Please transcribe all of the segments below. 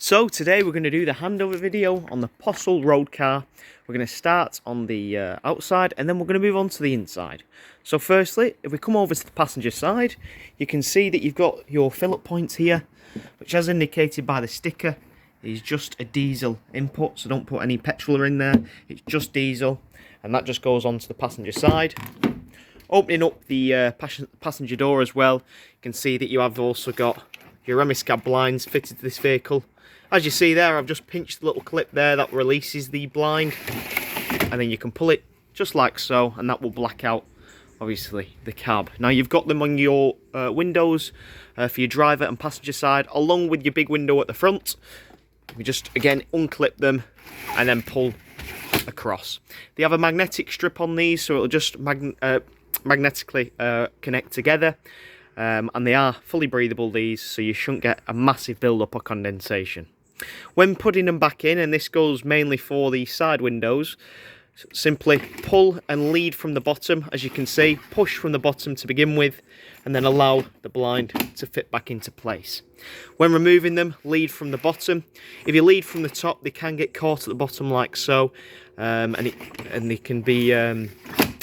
So today we're going to do the handover video on the Possl Road car. We're going to start on the outside and then we're going to move on to the inside. So firstly, if we come over to the passenger side, you can see that you've got your fill-up points here, which as indicated by the sticker, is just a diesel input. So don't put any petrol in there, it's just diesel. And that just goes on to the passenger side. Opening up the passenger door as well, you can see that you have also got your Emm-Bee blinds fitted to this vehicle. As you see there, I've just pinched the little clip there that releases the blind, and then you can pull it just like so, and that will black out, obviously, the cab. Now you've got them on your windows for your driver and passenger side, along with your big window at the front. We just, again, unclip them and then pull across. They have a magnetic strip on these, so it'll just magnetically connect together. And they are fully breathable, these, so you shouldn't get a massive build-up of condensation. When putting them back in, and this goes mainly for the side windows, simply pull and lead from the bottom, as you can see, push from the bottom to begin with, and then allow the blind to fit back into place. When removing them, lead from the bottom. If you lead from the top, they can get caught at the bottom like so, and they can be a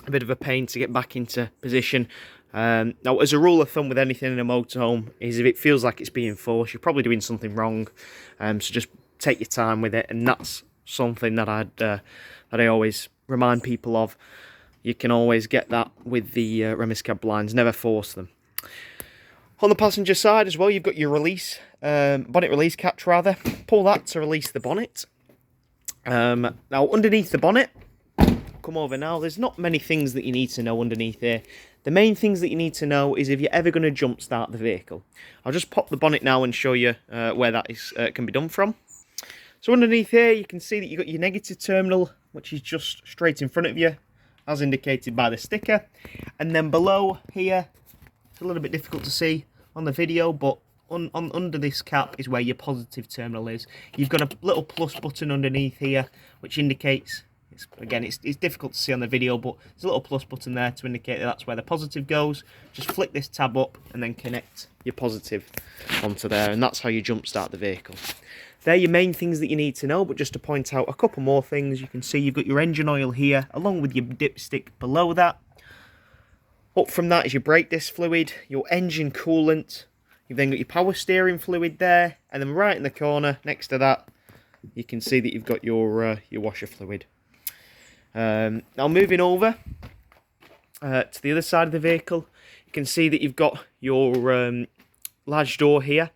bit of a pain to get back into position. Now, as a rule of thumb with anything in a motorhome, is if it feels like it's being forced, you're probably doing something wrong. So just take your time with it, and that's something that I always remind people of. You can always get that with the Emm-Bee blinds, never force them. On the passenger side as well, you've got your bonnet release catch rather. Pull that to release the bonnet. Now underneath the bonnet, come over now, there's not many things that you need to know underneath here. The main things that you need to know is if you're ever going to jump start the vehicle. I'll just pop the bonnet now and show you where that can be done from. So underneath here you can see that you've got your negative terminal, which is just straight in front of you, as indicated by the sticker. And then below here, it's a little bit difficult to see on the video, but under this cap is where your positive terminal is. You've got a little plus button underneath here, which indicates, again, it's difficult to see on the video, but there's a little plus button there to indicate that that's where the positive goes. Just flick this tab up and then connect your positive onto there, and that's how you jump start the vehicle. They're your main things that you need to know, but just to point out a couple more things, you can see you've got your engine oil here, along with your dipstick below that. Up from that is your brake disc fluid, your engine coolant. You've then got your power steering fluid there, and then right in the corner next to that, you can see that you've got your washer fluid. Now moving over to the other side of the vehicle, you can see that you've got your large door here,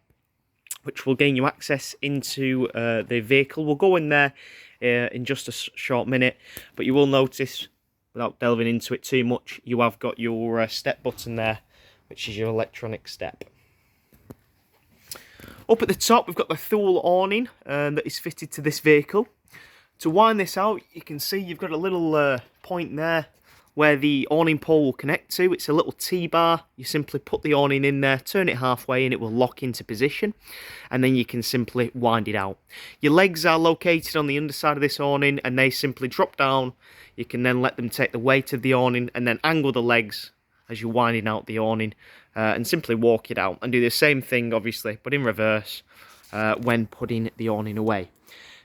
which will gain you access into the vehicle. We'll go in there in just a short minute, but you will notice, without delving into it too much, you have got your step button there, which is your electronic step. Up at the top, we've got the Thule Awning that is fitted to this vehicle. To wind this out, you can see you've got a little point there where the awning pole will connect to. It's a little T-bar. You simply put the awning in there, turn it halfway, and it will lock into position. And then you can simply wind it out. Your legs are located on the underside of this awning, and they simply drop down. You can then let them take the weight of the awning and then angle the legs as you're winding out the awning, and simply walk it out. And do the same thing, obviously, but in reverse when putting the awning away.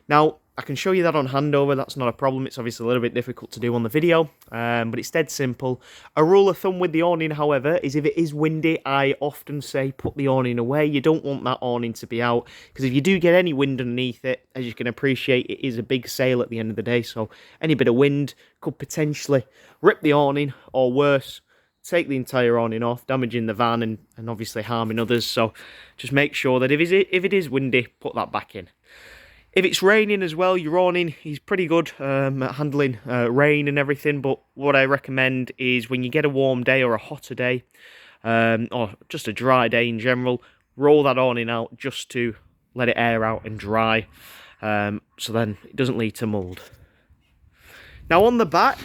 Now, I can show you that on handover, that's not a problem. It's obviously a little bit difficult to do on the video, but it's dead simple. A rule of thumb with the awning, however, is if it is windy, I often say put the awning away. You don't want that awning to be out, because if you do get any wind underneath it, as you can appreciate, it is a big sail at the end of the day, so any bit of wind could potentially rip the awning, or worse, take the entire awning off, damaging the van and obviously harming others. So just make sure that if it is windy, put that back in. If it's raining as well, your awning is pretty good at handling rain and everything, but what I recommend is when you get a warm day or a hotter day, or just a dry day in general, roll that awning out just to let it air out and dry, so then it doesn't lead to mould. Now on the back,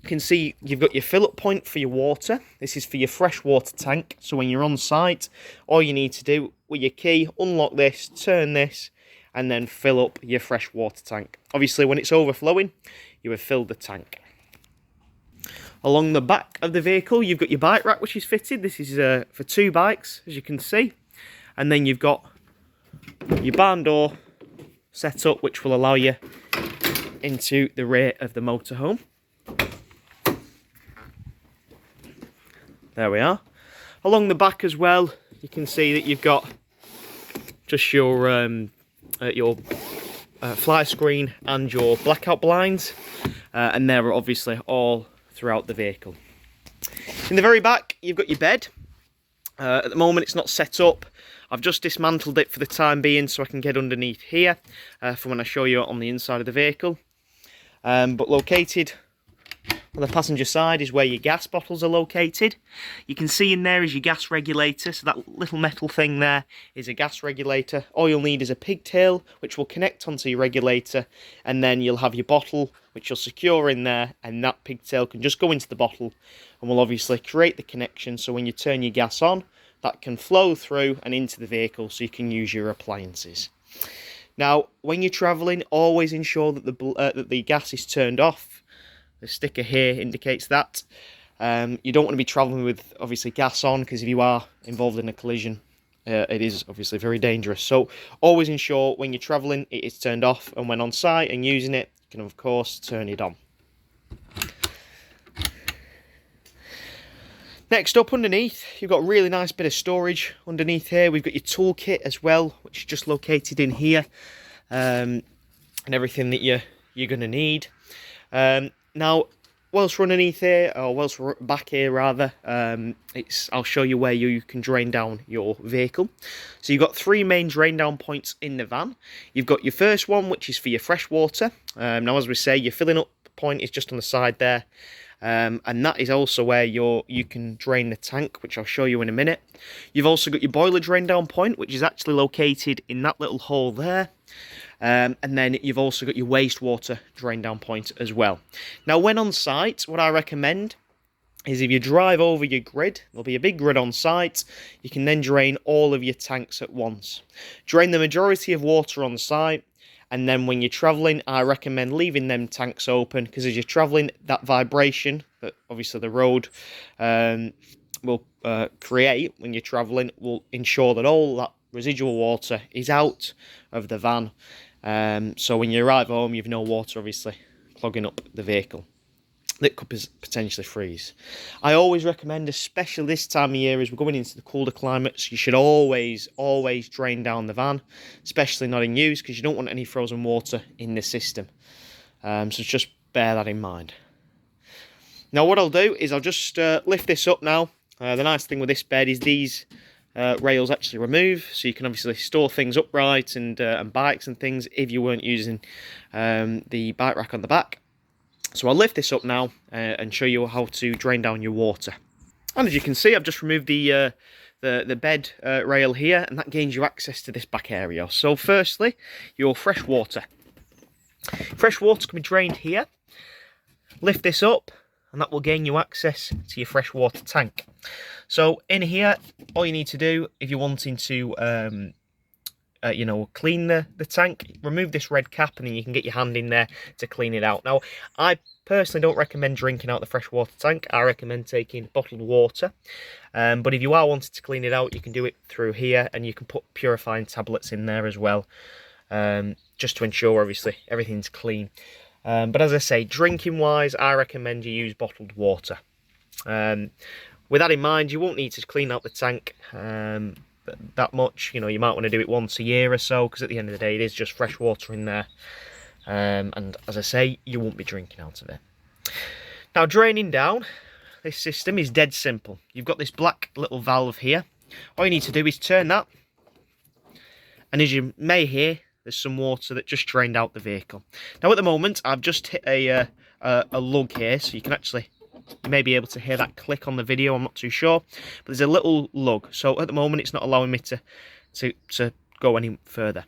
you can see you've got your fill-up point for your water. This is for your fresh water tank, so when you're on site, all you need to do with your key, unlock this, turn this, and then fill up your fresh water tank. Obviously, when it's overflowing, you have filled the tank. Along the back of the vehicle, you've got your bike rack, which is fitted. This is for 2 bikes, as you can see. And then you've got your barn door setup, which will allow you into the rear of the motorhome. There we are. Along the back as well, you can see that you've got just your fly screen and your blackout blinds, and they're obviously all throughout the vehicle. In the very back, you've got your bed. At the moment, it's not set up. I've just dismantled it for the time being so I can get underneath here for when I show you on the inside of the vehicle. But located on the passenger side is where your gas bottles are located. You can see in there is your gas regulator, so that little metal thing there is a gas regulator. All you'll need is a pigtail, which will connect onto your regulator, and then you'll have your bottle, which you'll secure in there, and that pigtail can just go into the bottle and will obviously create the connection, so when you turn your gas on, that can flow through and into the vehicle so you can use your appliances. Now, when you're travelling, always ensure that the gas is turned off. The sticker here indicates that. You don't want to be travelling with, obviously, gas on, because if you are involved in a collision, it is obviously very dangerous. So always ensure when you're travelling it is turned off, and when on site and using it, you can of course turn it on. Next up, underneath, you've got a really nice bit of storage underneath here. We've got your toolkit as well, which is just located in here, and everything that you're going to need. Now, whilst we're underneath here, or whilst we're back here rather, I'll show you where you can drain down your vehicle. So you've got three main drain down points in the van. You've got your first one, which is for your fresh water. Now, as we say, your filling up point is just on the side there. And that is also where you can drain the tank, which I'll show you in a minute. You've also got your boiler drain down point, which is actually located in that little hole there. And then you've also got your wastewater drain down point as well. Now, when on site, what I recommend is if you drive over your grid, there'll be a big grid on site, you can then drain all of your tanks at once. Drain the majority of water on site. And then when you're travelling, I recommend leaving them tanks open, because as you're travelling, that vibration that obviously the road will create when you're travelling will ensure that all that residual water is out of the van. So when you arrive home, you've no water obviously clogging up the vehicle that could potentially freeze. I always recommend, especially this time of year as we're going into the colder climates, you should always drain down the van, especially not in use, because you don't want any frozen water in the system. So just bear that in mind. Now what I'll do is I'll just lift this up now. The nice thing with this bed is these rails actually remove, so you can obviously store things upright and bikes and things if you weren't using the bike rack on the back. So I'll lift this up now and show you how to drain down your water. And as you can see, I've just removed the bed rail here, and that gains you access to this back area. So firstly, your fresh water. Fresh water can be drained here. Lift this up, and that will gain you access to your freshwater tank. So in here, all you need to do if you're wanting to clean the tank, remove this red cap, and then you can get your hand in there to clean it out. Now, I personally don't recommend drinking out the freshwater tank. I recommend taking bottled water. But if you are wanting to clean it out, you can do it through here, and you can put purifying tablets in there as well, just to ensure, obviously, everything's clean. But as I say, drinking-wise, I recommend you use bottled water. With that in mind, you won't need to clean out the tank that much. You might want to do it once a year or so, because at the end of the day it is just fresh water in there, and as I say, you won't be drinking out of it. Now, draining down this system is dead simple. You've got this black little valve here. All you need to do is turn that, and as you may hear, there's some water that just drained out the vehicle. Now at the moment I've just hit a lug here, so you may be able to hear that click on the video, I'm not too sure. But there's a little lug, so at the moment it's not allowing me to go any further.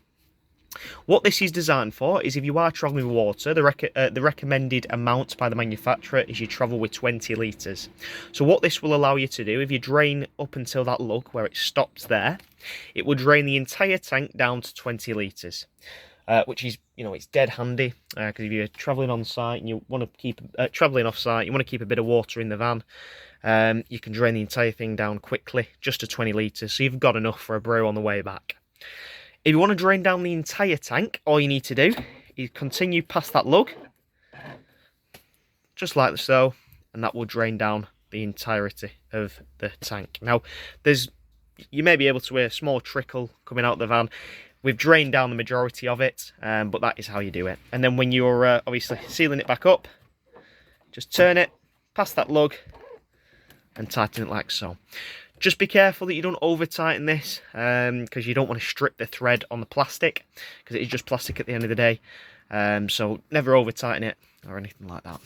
What this is designed for is if you are travelling with water, the recommended amount by the manufacturer is you travel with 20 litres. So what this will allow you to do, if you drain up until that lug where it stops there, it will drain the entire tank down to 20 litres. Which is, it's dead handy, because if you're travelling on site and you want to keep, travelling off site, you want to keep a bit of water in the van, you can drain the entire thing down quickly, just to 20 litres, so you've got enough for a brew on the way back. If you want to drain down the entire tank, all you need to do is continue past that lug, just like so, and that will drain down the entirety of the tank. Now, you may be able to hear a small trickle coming out of the van. We've drained down the majority of it, but that is how you do it. And then when you're obviously sealing it back up, just turn it past that lug and tighten it like so. Just be careful that you don't over tighten this, because you don't want to strip the thread on the plastic, because it is just plastic at the end of the day. So never over tighten it or anything like that.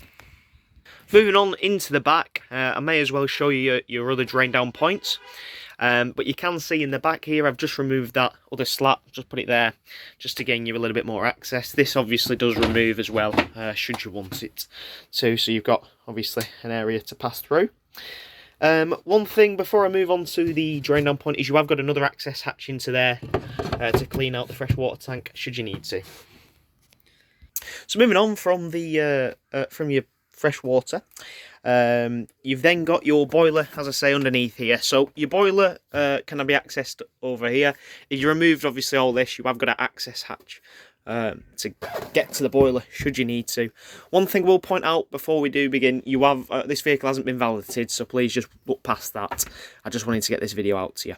Moving on into the back, I may as well show you your other drain down points. But you can see in the back here, I've just removed that other slat, just put it there, just to gain you a little bit more access. This obviously does remove as well, should you want it to, so you've got obviously an area to pass through. One thing before I move on to the drain down point is you have got another access hatch into there to clean out the freshwater tank, should you need to. So moving on from your fresh water, you've then got your boiler, as I say, underneath here. So your boiler can be accessed over here. If you removed obviously all this, you have got an access hatch to get to the boiler should you need to. One thing we'll point out before we do begin, you have this vehicle hasn't been valeted, so please just look past that. I just wanted to get this video out to you.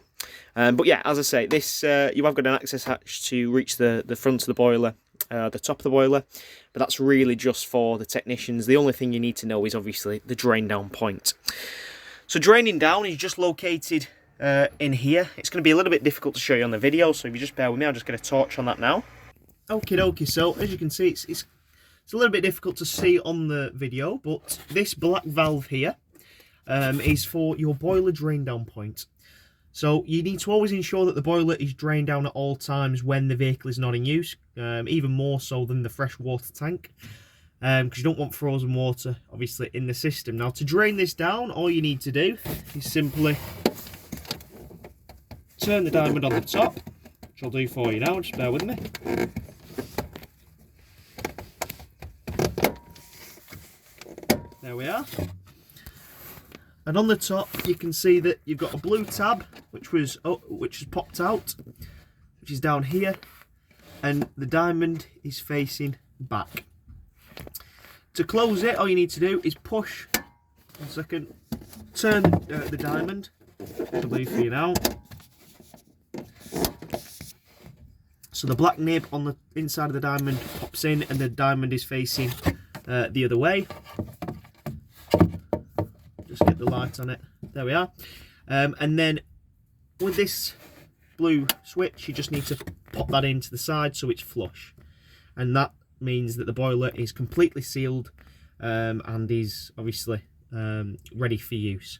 But yeah, as I say, this you have got an access hatch to reach the front of the boiler, the top of the boiler, but that's really just for the technicians. The only thing you need to know is obviously the drain down point. So draining down is just located in here. It's going to be a little bit difficult to show you on the video, so if you just bear with me, I'll just get a torch on that now. Okie dokie, so as you can see, it's a little bit difficult to see on the video, but this black valve here is for your boiler drain down point. So you need to always ensure that the boiler is drained down at all times when the vehicle is not in use, even more so than the fresh water tank, because you don't want frozen water obviously in the system. Now to drain this down, all you need to do is simply turn the diamond on the top, which I'll do for you now, just bear with me. There we are. And on the top you can see that you've got a blue tab which has popped out, which is down here, and the diamond is facing back. To close it, all you need to do is push, one second, turn the diamond, I'll do for you now. So the black nib on the inside of the diamond pops in and the diamond is facing the other way. Just get the light on it. There we are. And then with this blue switch, you just need to pop that into the side so it's flush. And that means that the boiler is completely sealed and is obviously ready for use.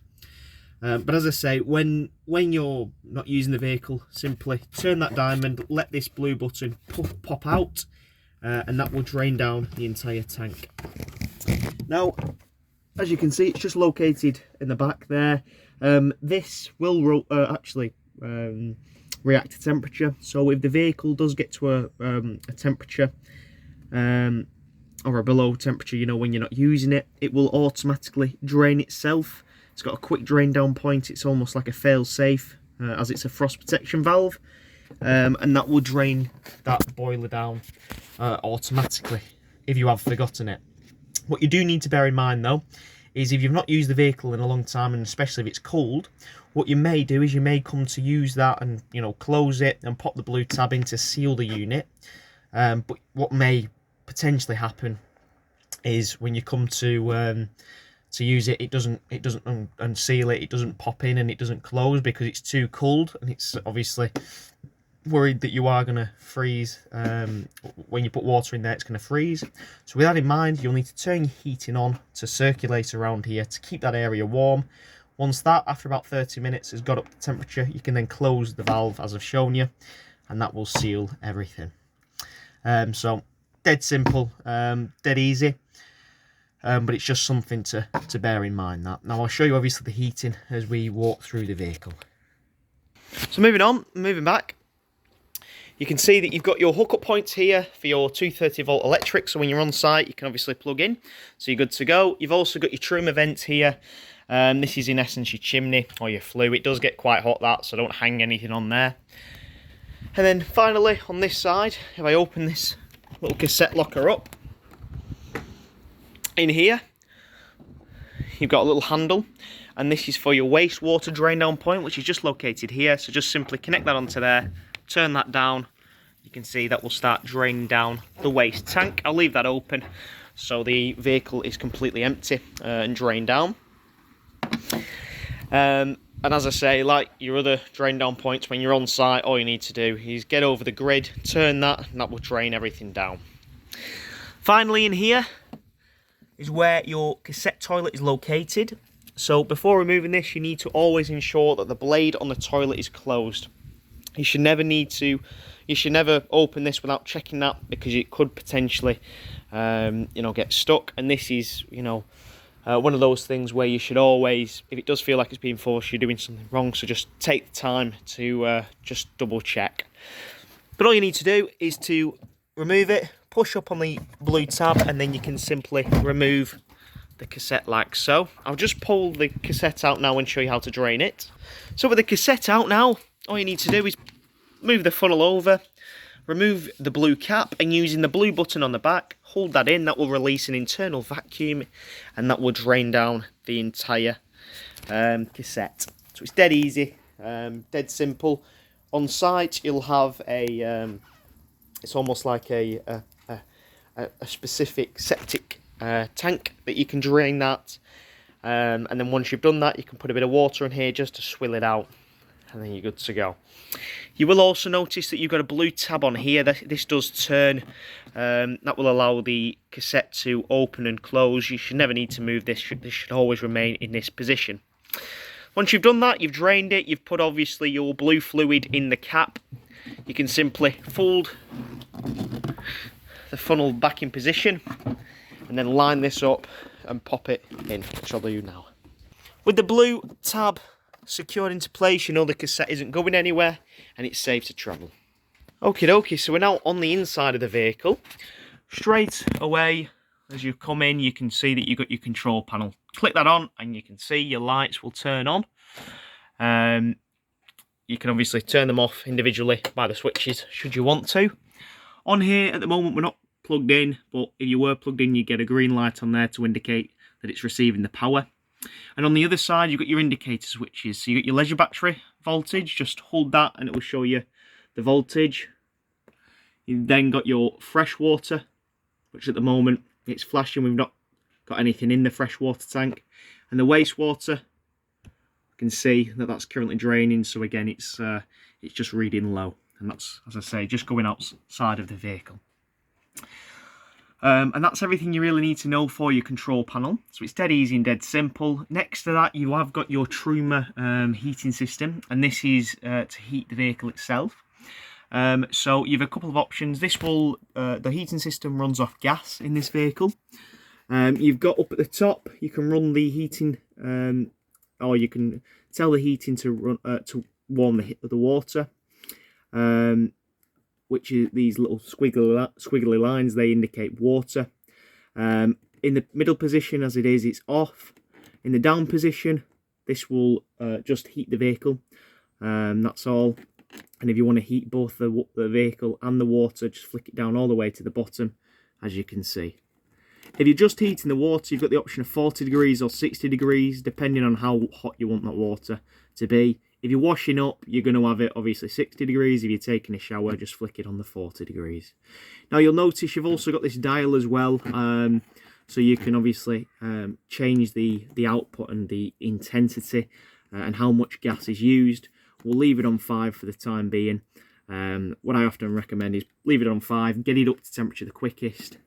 But as I say, when you're not using the vehicle, simply turn that diamond, let this blue button pop out, and that will drain down the entire tank. Now, as you can see, it's just located in the back there. This will actually react to temperature. So if the vehicle does get to a temperature or a below temperature, you know, when you're not using it, it will automatically drain itself. It's got a quick drain down point. It's almost like a fail safe, as it's a frost protection valve, and that will drain that boiler down automatically if you have forgotten it. What you do need to bear in mind though is if you've not used the vehicle in a long time, and especially if it's cold, what you may do is you may come to use that and, you know, close it and pop the blue tab in to seal the unit. But what may potentially happen is when you come to use it, it doesn't unseal it, it doesn't pop in and it doesn't close because it's too cold, and it's obviously worried that you are going to freeze. When you put water in there, it's going to freeze. So with that in mind, you'll need to turn your heating on to circulate around here to keep that area warm. Once that, after about 30 minutes, has got up to temperature, you can then close the valve as I've shown you, and that will seal everything. So dead simple, dead easy. But it's just something to bear in mind. That now I'll show you obviously the heating as we walk through the vehicle. So moving back, you can see that you've got your hookup points here for your 230 volt electric, so when you're on site you can obviously plug in, so you're good to go. You've also got your trim vents here. This is in essence your chimney or your flue. It does get quite hot, that, so don't hang anything on there. And then finally on this side, if I open this little cassette locker up, in here you've got a little handle, and this is for your wastewater drain down point, which is just located here. So just simply connect that onto there, turn that down, you can see that will start draining down the waste tank. I'll leave that open so the vehicle is completely empty and drained down. And as I say, like your other drain down points, when you're on site, all you need to do is get over the grid, turn that, and that will drain everything down. Finally, in here is where your cassette toilet is located. So before removing this, you need to always ensure that the blade on the toilet is closed. You should never open this without checking that, because it could potentially, get stuck. And this is, one of those things where you should always, if it does feel like it's being forced, you're doing something wrong, so just take the time to just double check. But all you need to do is to remove it, push up on the blue tab, and then you can simply remove the cassette like so. I'll just pull the cassette out now and show you how to drain it. So with the cassette out now, all you need to do is move the funnel over, remove the blue cap, and using the blue button on the back, hold that in. That will release an internal vacuum, and that will drain down the entire cassette. So it's dead easy, dead simple. On site you'll have a it's almost like a specific septic tank that you can drain that, and then once you've done that, you can put a bit of water in here just to swill it out, and then you're good to go. You will also notice that you've got a blue tab on here. This does turn. That will allow the cassette to open and close. You should never need to move this. This should always remain in this position. Once you've done that, you've drained it, you've put obviously your blue fluid in the cap. You can simply fold the funnel back in position and then line this up and pop it in, which I'll do now. With the blue tab secured into place, you know the cassette isn't going anywhere and it's safe to travel. Okie dokie, so we're now on the inside of the vehicle. Straight away, as you come in, you can see that you've got your control panel. Click that on and you can see your lights will turn on. You can obviously turn them off individually by the switches should you want to. On here at the moment we're not plugged in, but if you were plugged in, you get a green light on there to indicate that it's receiving the power. And on the other side you've got your indicator switches. So you've got your leisure battery voltage, just hold that and it will show you the voltage. You've then got your fresh water, which at the moment it's flashing, we've not got anything in the freshwater tank. And the wastewater, you can see that that's currently draining, so again it's just reading low, and that's, as I say, just going outside of the vehicle. And that's everything you really need to know for your control panel. So it's dead easy and dead simple. Next to that you have got your Truma heating system, and this is to heat the vehicle itself. So you've a couple of options. This will, the heating system runs off gas in this vehicle. You've got up at the top, you can run the heating, or you can tell the heating to run to warm the water, which is these little squiggly lines. They indicate water. In the middle position, as it is, it's off. In the down position, this will just heat the vehicle. That's all. And if you want to heat both the vehicle and the water, just flick it down all the way to the bottom, as you can see. If you're just heating the water, you've got the option of 40 degrees or 60 degrees, depending on how hot you want that water to be. If you're washing up, you're going to have it obviously 60 degrees. If you're taking a shower, just flick it on the 40 degrees. Now you'll notice you've also got this dial as well, so you can obviously change the output and the intensity and how much gas is used. We'll leave it on 5 for the time being. What I often recommend is leave it on 5, get it up to temperature the quickest,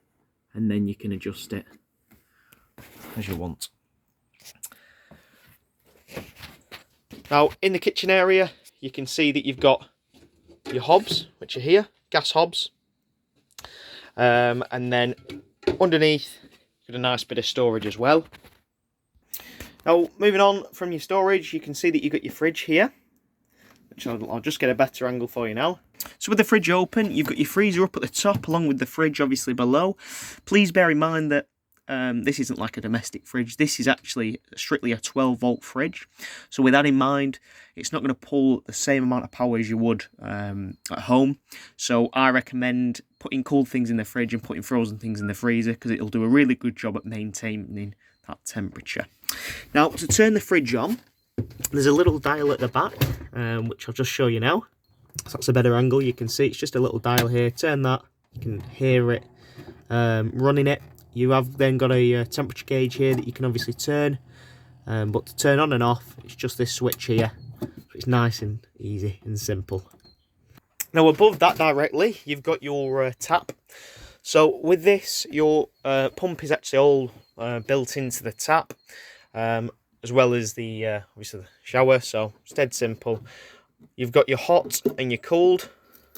and then you can adjust it as you want. Now in the kitchen area you can see that you've got your hobs, which are here, gas hobs, and then underneath you've got a nice bit of storage as well. Now moving on from your storage, you can see that you've got your fridge here, which I'll just get a better angle for you now. So with the fridge open, you've got your freezer up at the top along with the fridge obviously below. Please bear in mind that This isn't like a domestic fridge. This is actually strictly a 12-volt fridge. So with that in mind, it's not going to pull the same amount of power as you would at home. So I recommend putting cold things in the fridge and putting frozen things in the freezer, because it'll do a really good job at maintaining that temperature. Now, to turn the fridge on, there's a little dial at the back, which I'll just show you now. So that's a better angle. You can see it's just a little dial here. Turn that, you can hear it running it. You have then got a temperature gauge here that you can obviously turn, but to turn on and off, it's just this switch here. So it's nice and easy and simple. Now above that directly, you've got your tap. So with this, your pump is actually all built into the tap, as well as the obviously the shower. So it's dead simple. You've got your hot and your cold,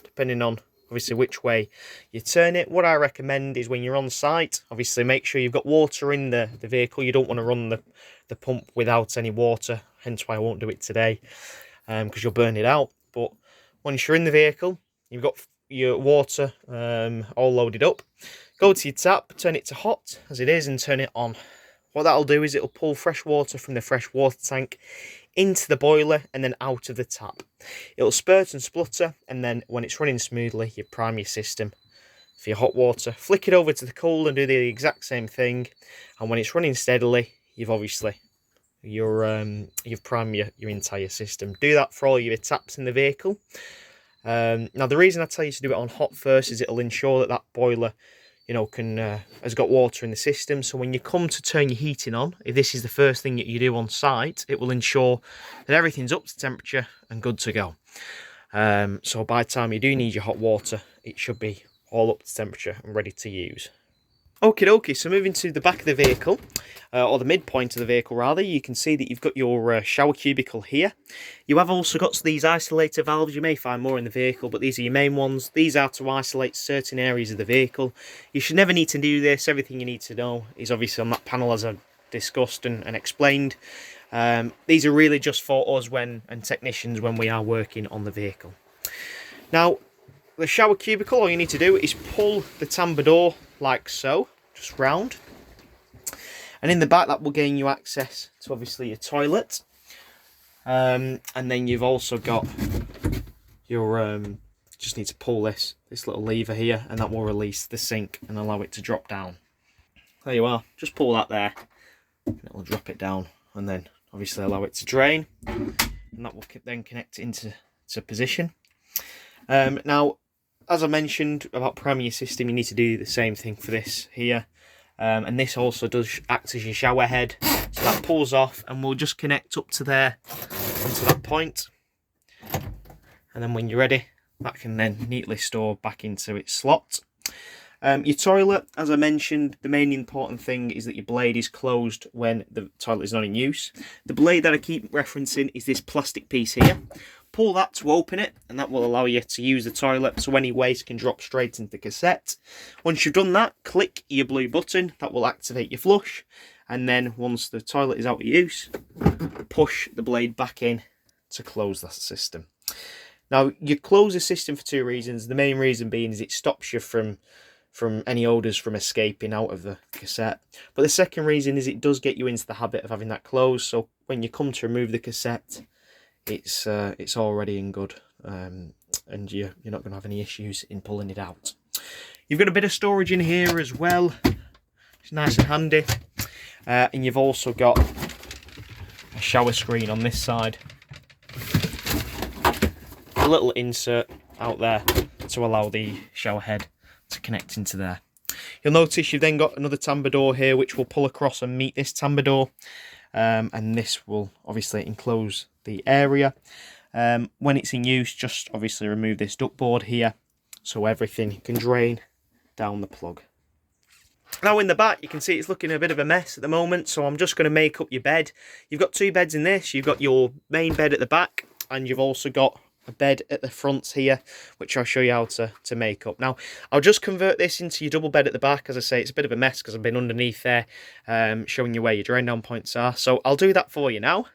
depending on obviously which way you turn it. What I recommend is when you're on site, obviously make sure you've got water in the vehicle. You don't want to run the pump without any water, hence why I won't do it today, because you'll burn it out. But once you're in the vehicle, you've got your water all loaded up. Go to your tap, turn it to hot as it is, and turn it on. What that'll do is it'll pull fresh water from the fresh water tank into the boiler and then out of the tap. It'll spurt and splutter, and then when it's running smoothly, you prime your system for your hot water. Flick it over to the cold and do the exact same thing. And when it's running steadily, you've obviously you've primed your entire system. Do that for all your taps in the vehicle. Now the reason I tell you to do it on hot first is it'll ensure that that boiler, you know, has got water in the system. So when you come to turn your heating on, if this is the first thing that you do on site, it will ensure that everything's up to temperature and good to go. So by the time you do need your hot water, it should be all up to temperature and ready to use. Okie dokie, so moving to the back of the vehicle, or the midpoint of the vehicle rather, you can see that you've got your shower cubicle here. You have also got these isolator valves. You may find more in the vehicle, but these are your main ones. These are to isolate certain areas of the vehicle. You should never need to do this. Everything you need to know is obviously on that panel, as I've discussed and explained. These are really just for us and technicians when we are working on the vehicle. Now, the shower cubicle, all you need to do is pull the tambour door like so, just round. And in the back, that will gain you access to obviously your toilet. And then you've also got your, just need to pull this little lever here, and that will release the sink and allow it to drop down. There you are, just pull that there, and it will drop it down, and then obviously allow it to drain. And that will then connect it into position. Now, as I mentioned about priming your system, you need to do the same thing for this here. And this also does act as your shower head. So that pulls off and will just connect up to there, onto that point. And then when you're ready, that can then neatly store back into its slot. Your toilet, as I mentioned, the main important thing is that your blade is closed when the toilet is not in use. The blade that I keep referencing is this plastic piece here. Pull that to open it, and that will allow you to use the toilet, so any waste can drop straight into the cassette. Once you've done that, click your blue button. That will activate your flush, and then once the toilet is out of use, push the blade back in to close the system. Now, you close the system for two reasons. The main reason being is it stops you from any odours from escaping out of the cassette. But the second reason is it does get you into the habit of having that closed, so when you come to remove the cassette, it's already in good, and you're not going to have any issues in pulling it out. You've got a bit of storage in here as well. It's nice and handy. And you've also got a shower screen on this side. A little insert out there to allow the shower head to connect into there. You'll notice you've then got another tambour door here which will pull across and meet this tambour door. And this will obviously enclose the area. When it's in use, just obviously remove this ductboard here so everything can drain down the plug. Now in the back, you can see it's looking a bit of a mess at the moment, so I'm just going to make up your bed. You've got two beds in this. You've got your main bed at the back, and you've also got a bed at the front here, which I'll show you how to make up. Now, I'll just convert this into your double bed at the back. As I say, it's a bit of a mess because I've been underneath there showing you where your drain down points are. So I'll do that for you now.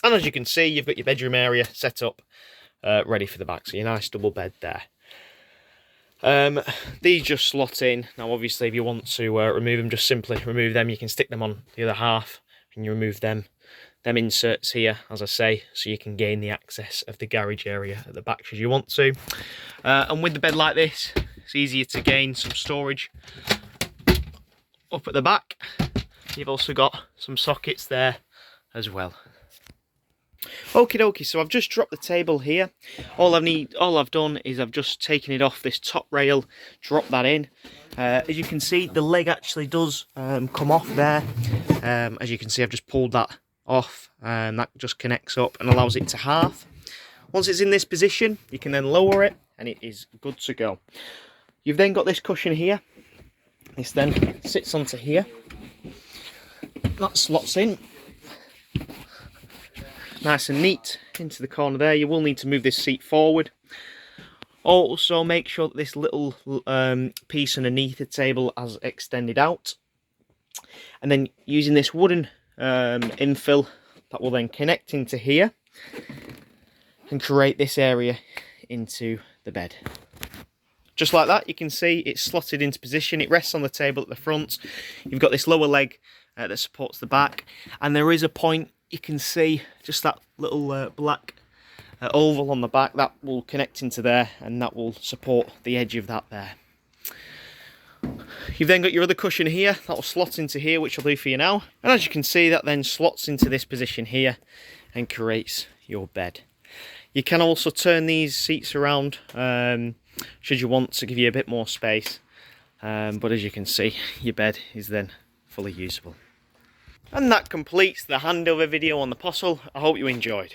And as you can see, you've got your bedroom area set up ready for the back. So your nice double bed there. These just slot in. Now obviously if you want to remove them, just simply remove them. You can stick them on the other half and you remove them inserts here, as I say, so you can gain the access of the garage area at the back should you want to. And with the bed like this, it's easier to gain some storage up at the back. You've also got some sockets there as well. Okie dokie, so I've just dropped the table here. All I've done is I've just taken it off this top rail, dropped that in. As you can see, the leg actually does come off there. As you can see, I've just pulled that off, and that just connects up and allows it to half. Once it's in this position, you can then lower it and it is good to go. You've then got this cushion here. This then sits onto here. That slots in nice and neat into the corner there. You will need to move this seat forward. Also make sure that this little piece underneath the table has extended out. And then using this wooden infill, that will then connect into here and create this area into the bed. Just like that, you can see it's slotted into position. It rests on the table at the front. You've got this lower leg that supports the back, and there is a point, you can see just that little black oval on the back that will connect into there, and that will support the edge of that there. You've then got your other cushion here that will slot into here, which I'll do for you now. And as you can see, that then slots into this position here and creates your bed. You can also turn these seats around should you want to give you a bit more space. But as you can see, your bed is then fully usable. And that completes the handover video on the Possl. I hope you enjoyed.